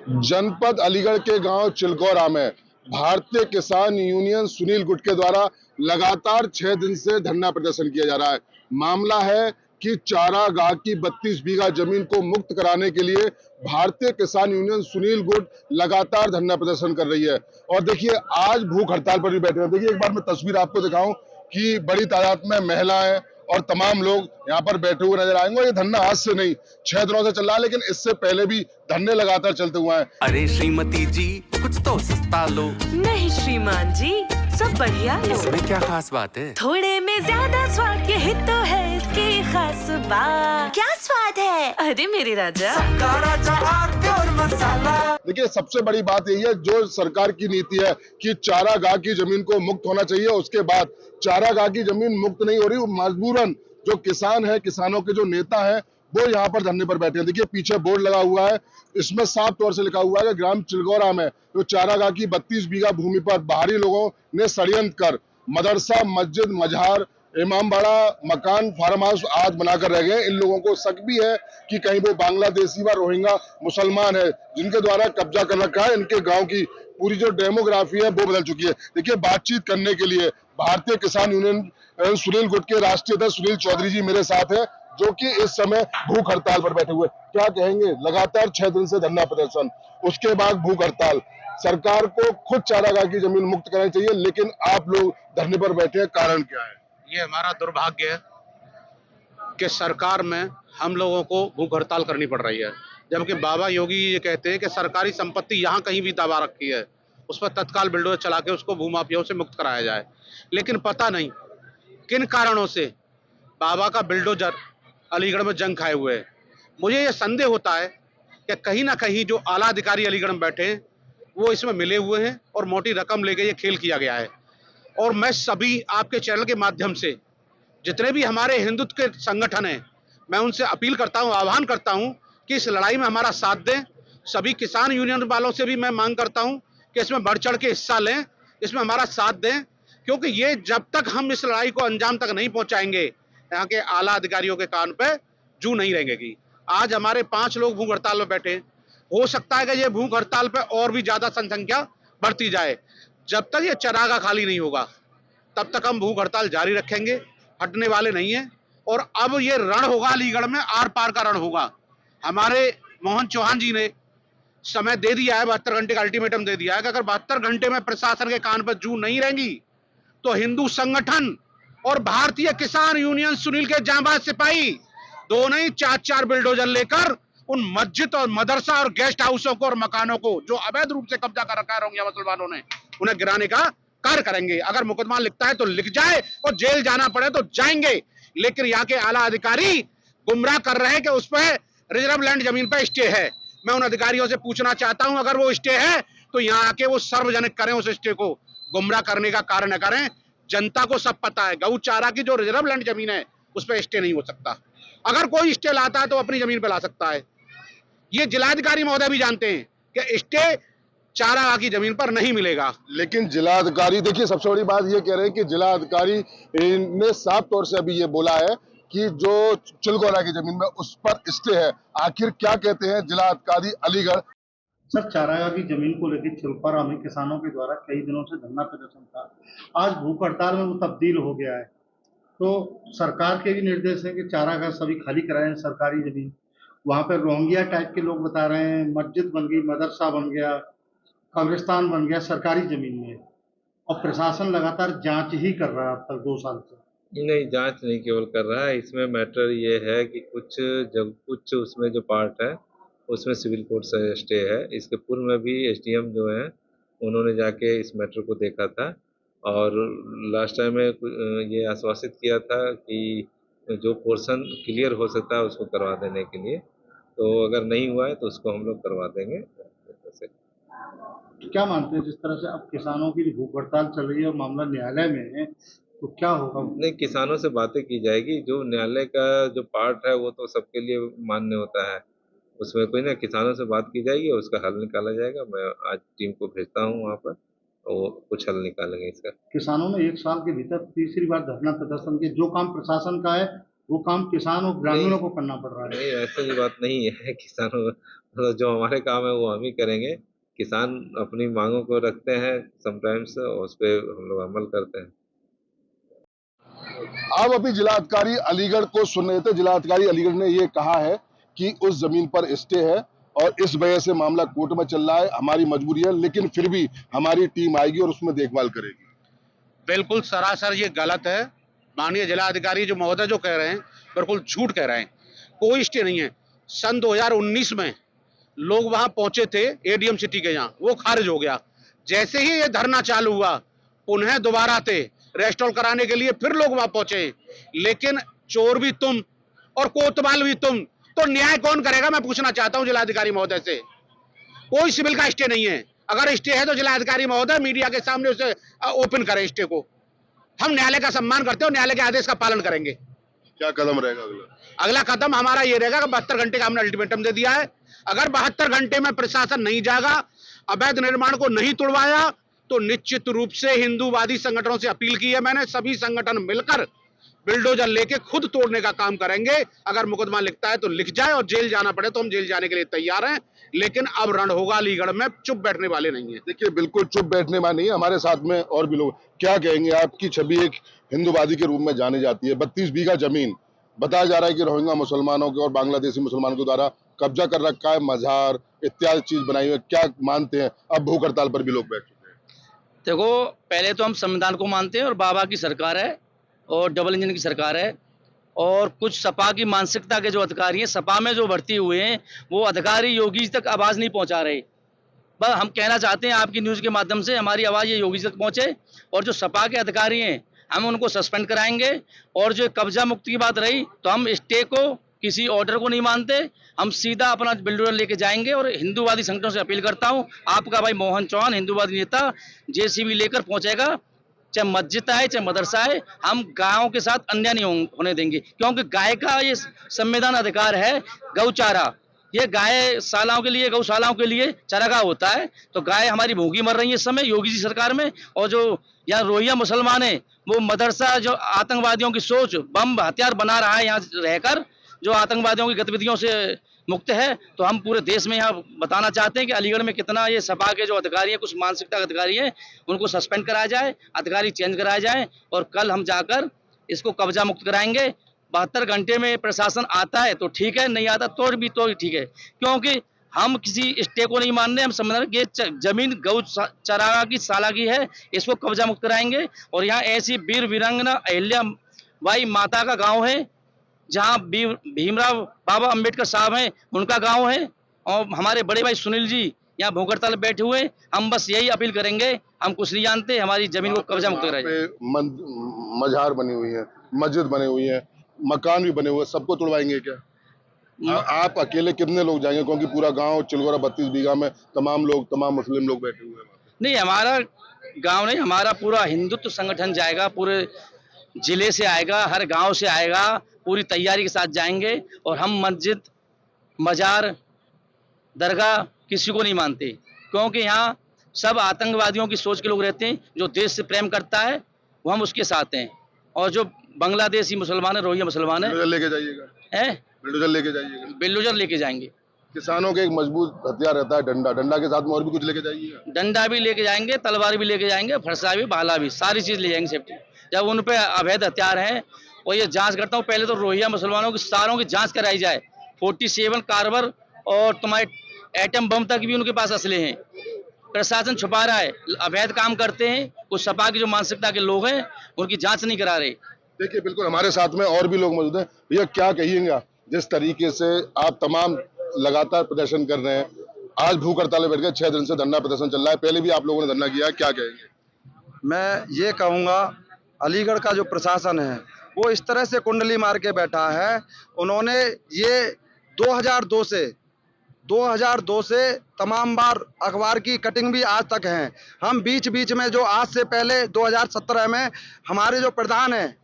जनपद अलीगढ़ के गांव चिलगोरा में भारतीय किसान यूनियन सुनील गुट के द्वारा लगातार 6 दिन से धरना प्रदर्शन किया जा रहा है। मामला है कि चारागाह की 32 बीघा जमीन को मुक्त कराने के लिए भारतीय किसान यूनियन सुनील गुट लगातार धरना प्रदर्शन कर रही है। और देखिए, आज भूख हड़ताल पर भी बैठे हैं। देखिए, एक बार मैं तस्वीर आपको दिखाऊं कि बड़ी तादाद में महिलाएं और तमाम लोग यहाँ पर बैठे हुए नजर आएंगे। ये धरना आज से नहीं, 6 दिनों से चल रहा है, लेकिन इससे पहले भी धरने लगातार चलते हुए हैं। अरे श्रीमती जी, कुछ तो सस्ता लो। नहीं श्रीमान जी, सब बढ़िया लो। इसमें क्या खास बात है? थोड़े में ज्यादा स्वाद, यही तो है इसकी खास बात। क्या स्वाद है? अरे मेरे राजा, प्योर मसाला। देखिए, सबसे बड़ी बात यही है, जो सरकार की नीति है कि चारागाह की जमीन को मुक्त होना चाहिए, उसके बाद चारागाह की जमीन मुक्त नहीं हो रही। वो मजबूरन जो किसान है, किसानों के जो नेता हैं, वो यहाँ पर धरने पर बैठे हैं। देखिए, पीछे बोर्ड लगा हुआ है, इसमें साफ तौर से लिखा हुआ है कि ग्राम चिलगोरा में जो चारागाह की 32 बीघा भूमि पर बाहरी लोगों ने षड्यंत्र कर मदरसा, मस्जिद, मजहार, इमामबाड़ा, मकान, फार्म हाउस आज बनाकर रह गए। इन लोगों को शक भी है कि कहीं वो बांग्लादेशी व रोहिंग्या मुसलमान है, जिनके द्वारा कब्जा कर रखा है। इनके गांव की पूरी जो डेमोग्राफी है वो बदल चुकी है। देखिए, बातचीत करने के लिए भारतीय किसान यूनियन सुनील गुट के राष्ट्रीय अध्यक्ष सुनील चौधरी जी मेरे साथ है, जो कि इस समय भूख हड़ताल पर बैठे हुए। क्या कहेंगे? लगातार 6 दिन से धरना प्रदर्शन, उसके बाद भूख हड़ताल। सरकार को खुद चारागाह की जमीन मुक्त करनी चाहिए, लेकिन आप लोग धरने पर बैठे हैं, कारण क्या है? ये हमारा दुर्भाग्य है कि सरकार में हम लोगों को भूख हड़ताल करनी पड़ रही है, जबकि बाबा योगी ये कहते हैं कि सरकारी संपत्ति यहाँ कहीं भी दबा रखी है, उस पर तत्काल बिल्डोजर चला के उसको भूमाफियाओं से मुक्त कराया जाए। लेकिन पता नहीं किन कारणों से बाबा का बिल्डोजर अलीगढ़ में जंग खाए हुए है। मुझे ये संदेह होता है कि कहीं ना कहीं जो आला अधिकारी अलीगढ़ में बैठे हैं वो इसमें मिले हुए हैं और मोटी रकम लेके ये खेल किया गया है। और मैं सभी आपके चैनल के माध्यम से जितने भी हमारे हिंदुत्व के संगठन हैं, मैं उनसे अपील करता हूं, आह्वान करता हूं कि इस लड़ाई में हमारा साथ दें। सभी किसान यूनियन वालों से भी मैं मांग करता हूं कि इसमें बढ़ चढ़ के हिस्सा लें, इसमें हमारा साथ दें, क्योंकि ये जब तक हम इस लड़ाई को अंजाम तक नहीं पहुंचाएंगे, यहाँ के आला अधिकारियों के कान पे जू नहीं रहेंगी। आज हमारे 5 लोग भूख हड़ताल में बैठे, हो सकता है कि ये भूख हड़ताल पे और भी ज्यादा जनसंख्या बढ़ती जाए। जब तक ये चारागाह खाली नहीं होगा तब तक हम भूख हड़ताल जारी रखेंगे, हटने वाले नहीं है। और अब ये रण होगा, अलीगढ़ में आर पार का रण होगा। हमारे मोहन चौहान जी ने समय दे दिया है, 72 घंटे का अल्टीमेटम दे दिया है कि अगर 72 घंटे में प्रशासन के कान पर जू नहीं रहेंगी तो हिंदू संगठन और भारतीय किसान यूनियन सुनील के जांबाज सिपाही दोनों ही 4-4 बिल्डोजर लेकर उन मस्जिद और मदरसा और गेस्ट हाउसों को और मकानों को जो अवैध रूप से कब्जा कर रखा है रोहिंग्या मुसलमानों ने, उन्हें गिराने का कार्य करेंगे। अगर मुकदमा लिखता है तो लिख जाए और जेल जाना पड़े तो जाएंगे। लेकिन यहाँ के आला अधिकारी गुमराह कर रहे हैं कि उस पर रिजर्व लैंड जमीन पर स्टे है। मैं उन अधिकारियों से पूछना चाहता हूं, अगर वो स्टे है तो यहाँ आके वो सार्वजनिक करें उस स्टे को, गुमराह करने का कार्य न करें। जनता को सब पता है, गौ चारा की जो रिजर्व लैंड जमीन है उस पर स्टे नहीं हो सकता। अगर कोई स्टे लाता है तो अपनी जमीन पर ला सकता है। ये जिलाधिकारी महोदय भी जानते हैं कि स्टे चारागाह की जमीन पर नहीं मिलेगा। लेकिन जिलाधिकारी, देखिए, सबसे बड़ी बात ये कह रहे हैं कि जिलाधिकारी ने साफ तौर से अभी ये बोला है कि जो चिलगोरा की जमीन में उस पर स्टे है। आखिर क्या कहते हैं जिलाधिकारी अलीगढ़? सर, चारागाह की जमीन को लेकर चिलगोरा में किसानों के द्वारा कई दिनों से धरना प्रदर्शन था। आज भूख हड़ताल में वो तब्दील हो गया है। तो सरकार के भी निर्देश है कि चारागाह सभी खाली कराएं सरकारी जमीन। वहां पर रोहिंग्या टाइप के लोग बता रहे हैं, मस्जिद बन गई, मदरसा बन गया, कब्रिस्तान बन गया सरकारी जमीन में। और प्रशासन लगातार जांच ही कर रहा है अब तक 2 साल से। नहीं, जांच नहीं केवल कर रहा है, इसमें मैटर ये है कि कुछ उसमें जो पार्ट है उसमें सिविल कोर्ट से स्टे है। इसके पूर्व में भी एसडीएम जो है उन्होंने जाके इस मैटर को देखा था और लास्ट टाइम में ये आश्वासित किया था कि जो पोर्शन क्लियर हो सकता है उसको करवा देने के लिए। तो अगर नहीं हुआ है तो उसको हम लोग करवा देंगे। क्या मानते हैं, जिस तरह से अब किसानों की भूख हड़ताल चल रही है और मामला न्यायालय में है, तो क्या होगा? नहीं, किसानों से बातें की जाएगी। जो न्यायालय का जो पार्ट है वो तो सबके लिए मान्य होता है, उसमें कोई ना, किसानों से बात की जाएगी और उसका हल निकाला जाएगा। मैं आज टीम को भेजता हूँ वहाँ पर, वो कुछ हल निकालेंगे इसका। किसानों ने 1 साल के भीतर तीसरी बार धरना प्रदर्शन किया। जो काम प्रशासन का है वो काम किसान और ग्रामीणों को करना पड़ रहा है। नहीं, ऐसा ही बात नहीं है। किसानों तो जो हमारे काम है वो हम ही करेंगे। किसान अपनी मांगों को रखते हैं, समटाइम्स उस पर हम लोग अमल करते हैं। आप अभी जिलाधिकारी अलीगढ़ को सुन रहे थे। जिलाधिकारी अलीगढ़ ने ये कहा है कि उस जमीन पर स्टे है और इस वजह से मामला कोर्ट में चल रहा है, हमारी मजबूरी है, लेकिन फिर भी हमारी टीम आएगी और उसमें देखभाल करेगी। बिल्कुल सरासर ये गलत है। माननीय जिलाधिकारी जो महोदय जो कह रहे हैं बिल्कुल झूठ कह रहे हैं। कोई स्टे नहीं है। सन 2019 में लोग वहां पहुंचे थे एडीएम सिटी के यहाँ, वो खारिज हो गया। जैसे ही ये धरना चालू हुआ पुनः दोबारा थे रेस्टोर कराने के लिए, फिर लोग वहां पहुंचे। लेकिन चोर भी तुम और कोतवाल भी तुम, तो न्याय कौन करेगा? मैं पूछना चाहता हूं जिलाधिकारी महोदय से। कोई सिविल का स्टे नहीं है। अगर स्टे है तो जिलाधिकारी महोदय मीडिया के सामने उसे ओपन करें स्टे को। हम न्यायालय का सम्मान करते हैं और न्यायालय के आदेश का पालन करेंगे। क्या कदम रहेगा अगला? अगला कदम हमारा ये रहेगा कि 72 घंटे का हमने अल्टीमेटम दे दिया है। अगर 72 घंटे में प्रशासन नहीं जागा, अवैध निर्माण को नहीं तोड़वाया, तो निश्चित रूप से हिंदूवादी संगठनों से अपील की है मैंने, सभी संगठन मिलकर बिल्डोजर लेके खुद तोड़ने का काम करेंगे। अगर मुकदमा लिखता है तो लिख जाए और जेल जाना पड़े तो हम जेल जाने के लिए तैयार हैं। लेकिन अब रण होगा अलीगढ़ में, चुप बैठने वाले नहीं है। देखिए, बिल्कुल चुप बैठने वाले नहीं है। हमारे साथ में और भी लोग। क्या कहेंगे? आपकी छवि एक हिंदूवादी के रूप में जानी जाती है। 32 बीघा जमीन बताया जा रहा है कि रोहिंग्या मुसलमानों के और बांग्लादेशी मुसलमानों के द्वारा कब्जा कर रखा है, मजार इत्यादि चीज बनाई हुई है। क्या मानते हैं? अब भूख हड़ताल पर भी लोग बैठ चुके हैं। देखो, पहले तो हम संविधान को मानते हैं और बाबा की सरकार है और डबल इंजन की सरकार है। और कुछ सपा की मानसिकता के जो अधिकारी हैं, सपा में जो भर्ती हुए हैं, वो अधिकारी योगी जी तक आवाज़ नहीं पहुंचा रहे। बस हम कहना चाहते हैं आपकी न्यूज़ के माध्यम से हमारी आवाज़ ये योगी जी तक पहुंचे। और जो सपा के अधिकारी हैं हम उनको सस्पेंड कराएंगे। और जो कब्जा मुक्ति की बात रही, तो हम स्टे को, किसी ऑर्डर को नहीं मानते। हम सीधा अपना बिल्डर लेके जाएंगे। और हिंदूवादी संगठनों से अपील करता हूं, आपका भाई मोहन चौहान हिंदूवादी नेता जेसीबी लेकर पहुंचेगा, चाहे मस्जिद है चाहे मदरसा है। हम गायों के साथ अन्याय नहीं होने देंगे, क्योंकि गाय का ये संविधान अधिकार है। गौचारा, ये गाय शालाओं के लिए, गौशालाओं के लिए चारागाह होता है। तो गाय हमारी भूखी मर रही है इस समय योगी जी सरकार में। और जो यहाँ रोहिंग्या मुसलमान है, वो मदरसा जो आतंकवादियों की सोच, बम हथियार बना रहा है यहाँ रहकर, जो आतंकवादियों की गतिविधियों से मुक्त है। तो हम पूरे देश में यहाँ बताना चाहते हैं कि अलीगढ़ में कितना ये सपा के जो अधिकारी हैं, कुछ मानसिकता के अधिकारी हैं, उनको सस्पेंड कराया जाए, अधिकारी चेंज कराया जाए। और कल हम जाकर इसको कब्जा मुक्त कराएंगे। 72 घंटे में प्रशासन आता है तो ठीक है, नहीं आता तो भी ठीक है। क्योंकि हम किसी स्टे को नहीं मान रहे। हम समझ रहे कि जमीन गौ चरागाह की साला की है, इसको कब्जा मुक्त कराएंगे। और यहाँ ऐसी वीर वीरांगना अहिल्या बाई माता का गाँव है, जहाँ भीमराव बाबा अंबेडकर साहब हैं, उनका गांव है। और हमारे बड़े भाई सुनील जी यहाँ भूख हड़ताल बैठे हुए। हम बस यही अपील करेंगे, हम कुछ नहीं जानते, हमारी जमीन को कब्जा मुक्त कराएं। मजार बनी हुई है, मस्जिद बनी हुई है, मकान भी बने हुए, सबको तोड़वाएंगे क्या? आप अकेले कितने लोग जाएंगे? क्योंकि पूरा गांव चिलगोरा 32 बीघा में तमाम मुस्लिम लोग बैठे हुए हैं। नहीं, हमारा गांव नहीं, हमारा पूरा हिंदुत्व संगठन जाएगा, पूरे जिले से आएगा, हर गांव से आएगा, पूरी तैयारी के साथ जाएंगे। और हम मस्जिद, मजार, दरगाह किसी को नहीं मानते, क्योंकि यहाँ सब आतंकवादियों की सोच के लोग रहते हैं। जो देश से प्रेम करता है वो हम उसके साथ हैं। और जो बांग्लादेशी मुसलमान है, रोहिंग्या मुसलमान है, लेके जाइएगा, बिल्डोजर लेके जाइएगा, बिल्डोजर लेके जाएंगे। किसानों के एक मजबूत हथियार रहता है डंडा, डंडा के साथ में और भी कुछ लेके जाइएगा। डंडा भी लेके जाएंगे, तलवार भी लेके जाएंगे, फरसा भी, भाला भी, सारी चीज ले जाएंगे सेफ्टी। जब उन पे अवैध हथियार हैं, और ये जांच करता हूँ, पहले तो रोहिंग्या मुसलमानों की सारों की जांच कराई जाए। 47 कार्बर और तुम्हारे एटम बम तक भी उनके पास असले हैं। प्रशासन छुपा रहा है, अवैध काम करते हैं। कुछ सपा की जो मानसिकता के लोग हैं, उनकी जांच नहीं करा रहे। देखिए, बिल्कुल हमारे साथ में और भी लोग मौजूद हैं। भैया, क्या कहिएगा जिस तरीके से आप तमाम लगातार प्रदर्शन कर रहे हैं? आज भूख हड़ताल में बैठ गए, 6 दिन से धरना प्रदर्शन चल रहा है, पहले भी आप लोगों ने धरना किया है, क्या कहेंगे? मैं ये कहूँगा, अलीगढ़ का जो प्रशासन है वो इस तरह से कुंडली मार के बैठा है। उन्होंने ये 2002 से तमाम बार अखबार की कटिंग भी आज तक है। हम बीच बीच में जो आज से पहले 2017 में हमारे जो प्रधान हैं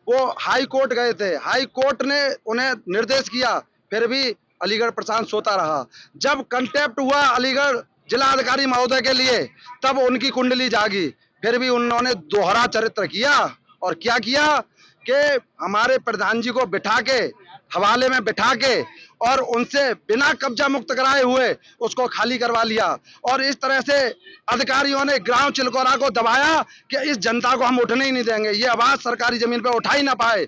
वो हाई कोर्ट गए थे, हाई कोर्ट ने उन्हें निर्देश किया, फिर भी अलीगढ़ प्रशासन सोता रहा। जब कंटेप्ट हुआ अलीगढ़ जिला अधिकारी महोदय के लिए, तब उनकी कुंडली जागी। फिर भी उन्होंने दोहरा चरित्र किया। और क्या किया कि हमारे प्रधान जी को बिठा के, हवाले में बिठा के और उनसे बिना कब्जा मुक्त कराए हुए उसको खाली करवा लिया। और इस तरह से अधिकारियों ने ग्राम चिलकोरा को दबाया कि इस जनता को हम उठने ही नहीं देंगे, ये आवाज सरकारी जमीन पे उठा ही ना पाए।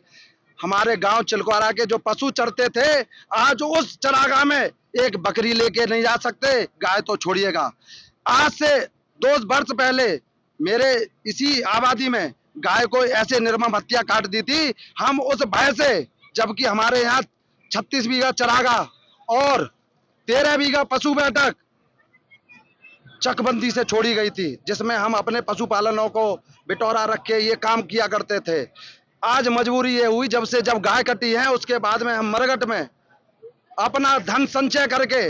हमारे गांव चिलकोरा के जो पशु चरते थे, आज उस चरागाह में एक बकरी लेके नहीं जा सकते, गाय तो छोड़िएगा। आज से 2 वर्ष पहले मेरे इसी आबादी में गाय को ऐसे निर्मम हत्या काट दी थी। हम उस भय से, जबकि हमारे यहाँ 36 बीघा चरागाह और 13 बीघा पशु बैठक चकबंदी से छोड़ी गई थी, जिसमें हम अपने पशुपालनों को बिटोरा रख के ये काम किया करते थे। आज मजबूरी ये हुई, जब गाय कटी है उसके बाद में हम मरघट में अपना धन संचय करके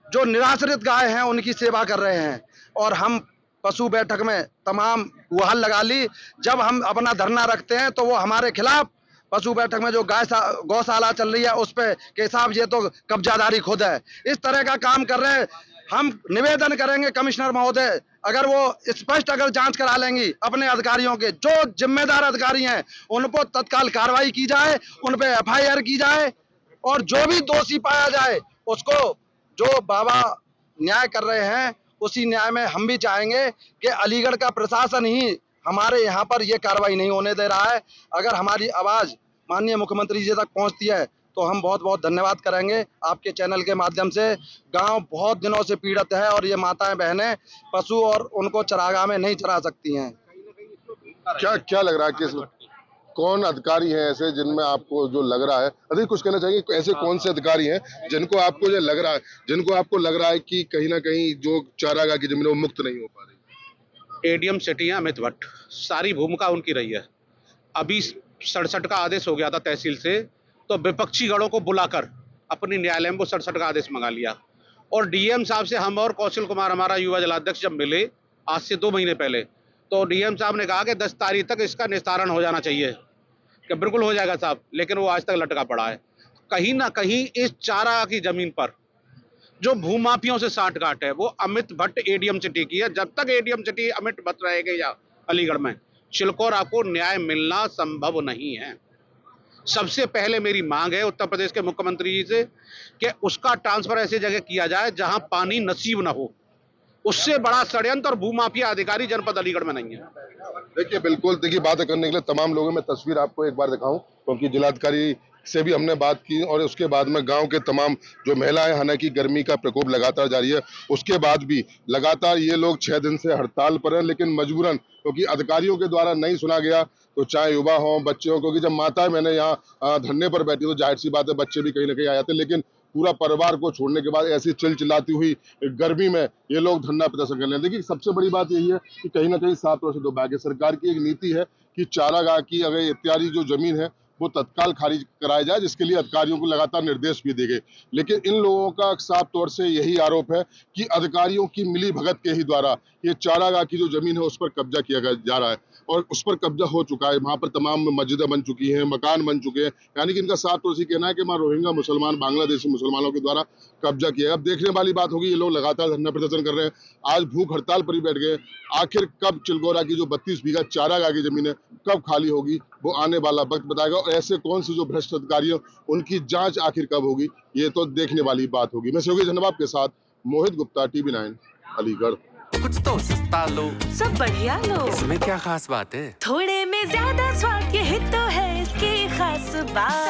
जो निराश्रित गाय हैं उनकी सेवा कर रहे हैं। और हम पशु बैठक में तमाम गुहार लगा ली। जब हम अपना धरना रखते हैं तो वो हमारे खिलाफ, पशु बैठक में जो गौशाला चल रही है उस पे के हिसाब ये तो कब्जादारी खुद है, इस तरह का काम कर रहे हैं। हम निवेदन करेंगे कमिश्नर महोदय, अगर वो स्पष्ट अगर जांच करा लेंगी अपने अधिकारियों के, जो जिम्मेदार अधिकारी हैं उन पर तत्काल कार्रवाई की जाए, उन पे FIR की जाए और जो भी दोषी पाया जाए उसको, जो बाबा न्याय कर रहे हैं उसी न्याय में हम भी चाहेंगे कि अलीगढ़ का प्रशासन ही हमारे यहाँ पर ये कार्रवाई नहीं होने दे रहा है। अगर हमारी आवाज माननीय मुख्यमंत्री जी तक पहुँचती है तो हम बहुत बहुत धन्यवाद करेंगे। आपके चैनल के माध्यम से गांव बहुत दिनों से पीड़ित है और ये माताएं बहनें पशु और उनको चरागाह में नहीं चरा सकती हैं। क्या लग रहा है कि इसमें कौन अधिकारी हैं ऐसे जिनमें आपको जो लग रहा है, अभी कुछ कहना चाहिए, ऐसे कौन से अधिकारी हैं जिनको आपको जो लग रहा है, जिनको आपको लग रहा है कि कहीं ना कहीं जो चारागाह की जमीन वो मुक्त नहीं हो पा रही? ADM सिटी है अमित भट्ट, सारी भूमिका उनकी रही है। अभी 67 का आदेश हो गया था तहसील से, तो विपक्षी गणों को बुलाकर अपनी न्यायालय में वो 67 का आदेश मंगा लिया। और DM साहब से हम और कौशल कुमार हमारा युवा जलाध्यक्ष जब मिले आज से 2 महीने पहले, तो DM साहब ने कहा कि 10 तारीख तक इसका निस्तारण हो जाना चाहिए, कि बिल्कुल हो जाएगा साहब, लेकिन वो आज तक लटका पड़ा है। कहीं ना कहीं इस चारागाह की जमीन पर जो भूमाफियों से सांठगांठ है वो अमित भट्ट ADM सिटी की है। जब तक ADM सिटी अमित भट्ट रहेगी या अलीगढ़ में, चिलकोरा को न्याय मिलना संभव नहीं है। सबसे पहले मेरी मांग है उत्तर प्रदेश के मुख्यमंत्री जी से कि उसका ट्रांसफर ऐसी जगह किया जाए जहां पानी नसीब न हो। उससे बड़ा षड्यंत्र और भूमाफिया अधिकारी जनपद अलीगढ़ में नहीं है। देखिए, बिल्कुल, देखिए, बात करने के लिए तमाम लोगों में तस्वीर आपको एक बार दिखाऊं, क्योंकि जिलाधिकारी से भी हमने बात की और उसके बाद में गांव के तमाम जो महिलाएं, हालांकि गर्मी का प्रकोप लगातार जारी है, उसके बाद भी लगातार ये लोग 6 दिन से हड़ताल पर हैं, लेकिन मजबूरन क्योंकि अधिकारियों के द्वारा नहीं सुना गया, तो चाहे युवा हो, बच्चे हो, क्योंकि जब माताएं मैंने यहाँ धरने पर बैठी तो जाहिर सी बात है बच्चे भी कहीं ना कहीं आ जाते, लेकिन पूरा परिवार को छोड़ने के बाद ऐसी चिलचिलाती हुई गर्मी में ये लोग धरना प्रदर्शन कर रहे हैं। देखिए, सबसे बड़ी बात यही है कि कहीं ना कहीं 7 वर्ष से दुर्भाग्य सरकार की एक नीति है कि चारागाह की अगर इत्यादि जो जमीन है वो तत्काल खारिज कराया जाए, जिसके लिए अधिकारियों को लगातार निर्देश भी दिए गए। लेकिन इन लोगों का साफ तौर से यही आरोप है कि अधिकारियों की मिली भगत के ही द्वारा ये चारागाह की जो जमीन है उस पर कब्जा किया जा रहा है और उस पर कब्जा हो चुका है। वहां पर तमाम मस्जिदें बन चुकी हैं, मकान बन चुके हैं, यानी कि इनका साफ तौर से कहना है कि वहां रोहिंग्या मुसलमान, बांग्लादेशी मुसलमानों के द्वारा कब्जा किया। अब देखने वाली बात होगी, ये लोग लगातार धरना प्रदर्शन कर रहे हैं, आज भूख हड़ताल पर ही बैठ गए। आखिर कब चिलकोरा की जो 32 बीघा चारागाह की जमीन है कब खाली होगी, वो आने वाला वक्त बताएगा। और ऐसे कौन से जो भ्रष्ट अधिकारी हैं उनकी जांच आखिर कब होगी, ये तो देखने वाली बात होगी। मैं सहयोगी जनाब के साथ मोहित गुप्ता, TV9 अलीगढ़। कुछ तो सस्ता लो, सब बढ़िया लो, इसमें क्या खास बात है? थोड़े में ज्यादा स्वाद, यही तो है इसकी खास बात।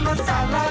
मसाला